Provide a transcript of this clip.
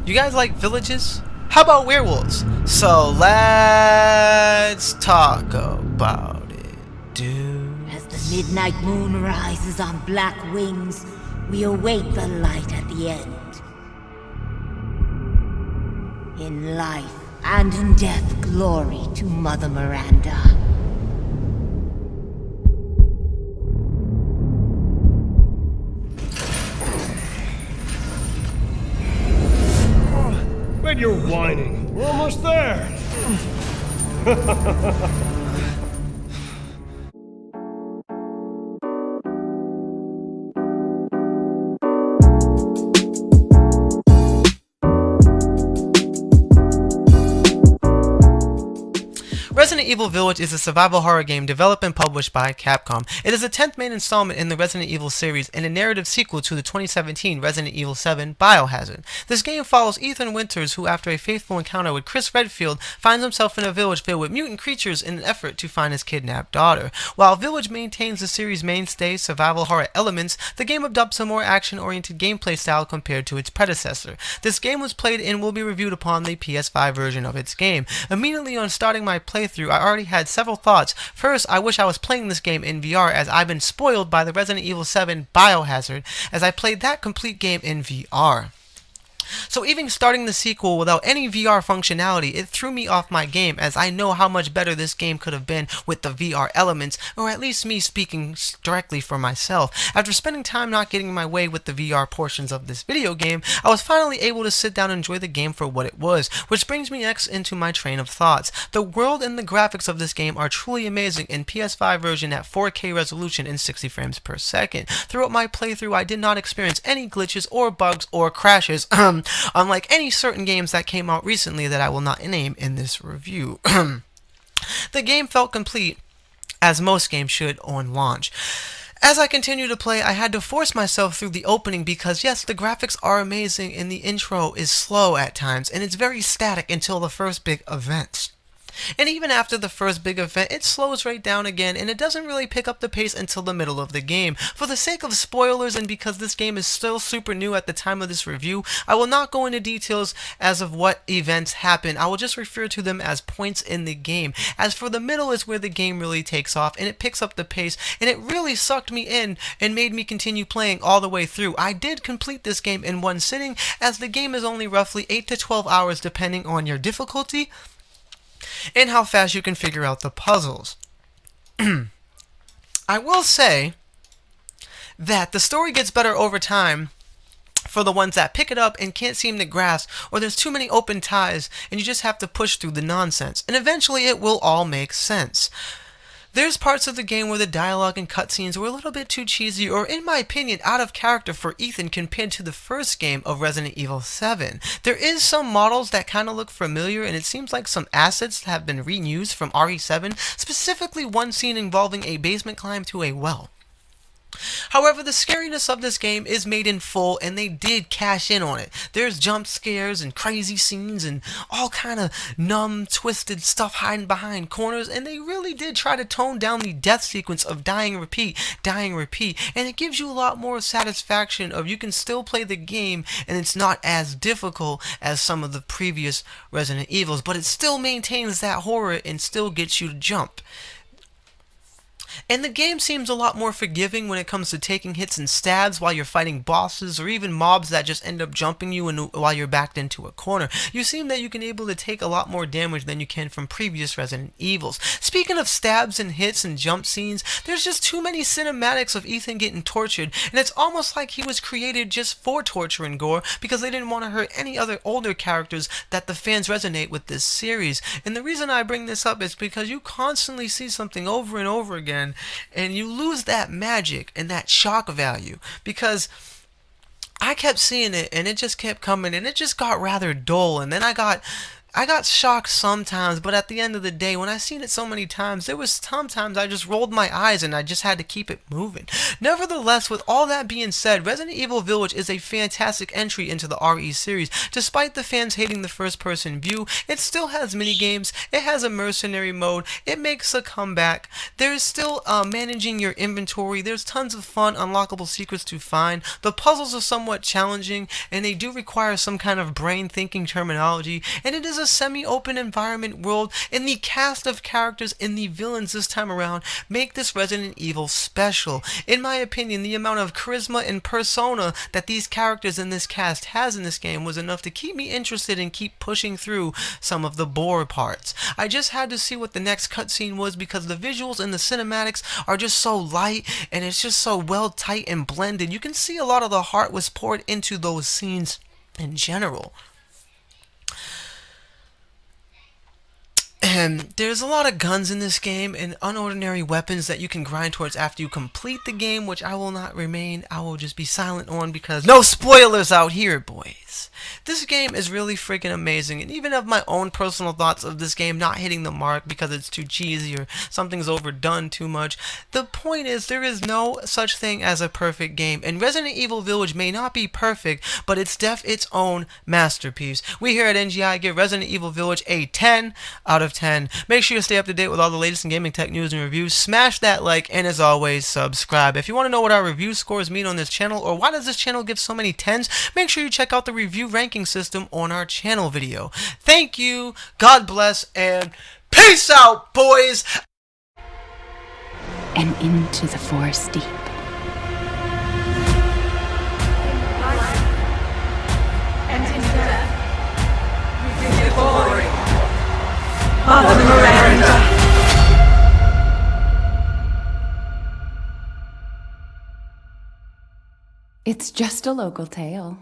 You guys like villages? How about werewolves? So let's talk about it, dude. As the midnight moon rises on black wings, we await the light at the end. In life and in death, glory to Mother Miranda. Quit your whining. We're almost there. Resident Evil Village is a survival horror game developed and published by Capcom. It is the 10th main installment in the Resident Evil series and a narrative sequel to the 2017 Resident Evil 7 Biohazard. This game follows Ethan Winters, who after a faithful encounter with Chris Redfield finds himself in a village filled with mutant creatures in an effort to find his kidnapped daughter. While Village maintains the series' mainstay survival horror elements, the game adopts a more action-oriented gameplay style compared to its predecessor. This game was played and will be reviewed upon the PS5 version of its game. Immediately on starting my playthrough, I already had several thoughts. First, I wish I was playing this game in VR, as I've been spoiled by the Resident Evil 7 Biohazard, as I played that complete game in VR. So even starting the sequel without any VR functionality, it threw me off my game, as I know how much better this game could have been with the VR elements, or at least me speaking directly for myself. After spending time not getting my way with the VR portions of this video game, I was finally able to sit down and enjoy the game for what it was, which brings me next into my train of thoughts. The world and the graphics of this game are truly amazing in PS5 version at 4K resolution and 60 frames per second. Throughout my playthrough, I did not experience any glitches or bugs or crashes, unlike any certain games that came out recently that I will not name in this review. The game felt complete, as most games should on launch. As I continued to play, I had to force myself through the opening because yes, the graphics are amazing and the intro is slow at times, and it's very static until the first big event. And even after the first big event, it slows right down again, and it doesn't really pick up the pace until the middle of the game. For the sake of spoilers, and because this game is still super new at the time of this review, I will not go into details as of what events happen. I will just refer to them as points in the game. As for the middle is where the game really takes off, and it picks up the pace, and it really sucked me in and made me continue playing all the way through. I did complete this game in one sitting, as the game is only roughly 8 to 12 hours depending on your difficulty and how fast you can figure out the puzzles. I will say that the story gets better over time for the ones that pick it up and can't seem to grasp, or there's too many open ties and you just have to push through the nonsense, and eventually it will all make sense. There's parts of the game where the dialogue and cutscenes were a little bit too cheesy, or in my opinion, out of character for Ethan compared to the first game of Resident Evil 7. There is some models that kind of look familiar, and it seems like some assets have been reused from RE7, specifically one scene involving a basement climb to a well. However, the scariness of this game is made in full, and they did cash in on it. There's jump scares and crazy scenes and all kind of numb, twisted stuff hiding behind corners, and they really did try to tone down the death sequence of dying, repeat, and it gives you a lot more satisfaction of you can still play the game, and it's not as difficult as some of the previous Resident Evils, but it still maintains that horror and still gets you to jump. And the game seems a lot more forgiving when it comes to taking hits and stabs while you're fighting bosses, or even mobs that just end up jumping you while you're backed into a corner. You seem that you can able to take a lot more damage than you can from previous Resident Evils. Speaking of stabs and hits and jump scenes, there's just too many cinematics of Ethan getting tortured, and it's almost like he was created just for torture and gore because they didn't want to hurt any other older characters that the fans resonate with this series. And the reason I bring this up is because you constantly see something over and over again, and you lose that magic and that shock value, because I kept seeing it and it just kept coming and it just got rather dull. And then I got I got shocked sometimes, but at the end of the day, when I seen it so many times, there was sometimes I just rolled my eyes and I just had to keep it moving. Nevertheless, with all that being said, Resident Evil Village is a fantastic entry into the RE series. Despite the fans hating the first-person view, it still has minigames, it has a mercenary mode, it makes a comeback, there's still managing your inventory, there's tons of fun, unlockable secrets to find, the puzzles are somewhat challenging, and they do require some kind of brain-thinking terminology, and it is a semi-open environment world, and the cast of characters and the villains this time around make this Resident Evil special. In my opinion, the amount of charisma and persona that these characters in this cast has in this game was enough to keep me interested and keep pushing through some of the bore parts. I just had to see what the next cutscene was because the visuals and the cinematics are just so light and it's just so well tight and blended. You can see a lot of the heart was poured into those scenes in general. And there's a lot of guns in this game and unordinary weapons that you can grind towards after you complete the game, which I will not remain. I will just be silent on because no spoilers out here, boys. This game is really freaking amazing, and even of my own personal thoughts of this game not hitting the mark because it's too cheesy or something's overdone too much, the point is there is no such thing as a perfect game, and Resident Evil Village may not be perfect, but it's its own masterpiece. We here at NGI give Resident Evil Village a 10 out of 10. Make sure you stay up to date with all the latest in gaming tech news and reviews. Smash that like, and as always, subscribe. If you want to know what our review scores mean on this channel, or why does this channel give so many 10s, make sure you check out the review ranking system on our channel video. Thank you, God bless, and peace out, boys! And into the forest deep. And in death, we give glory. Mother Miranda. It's just a local tale.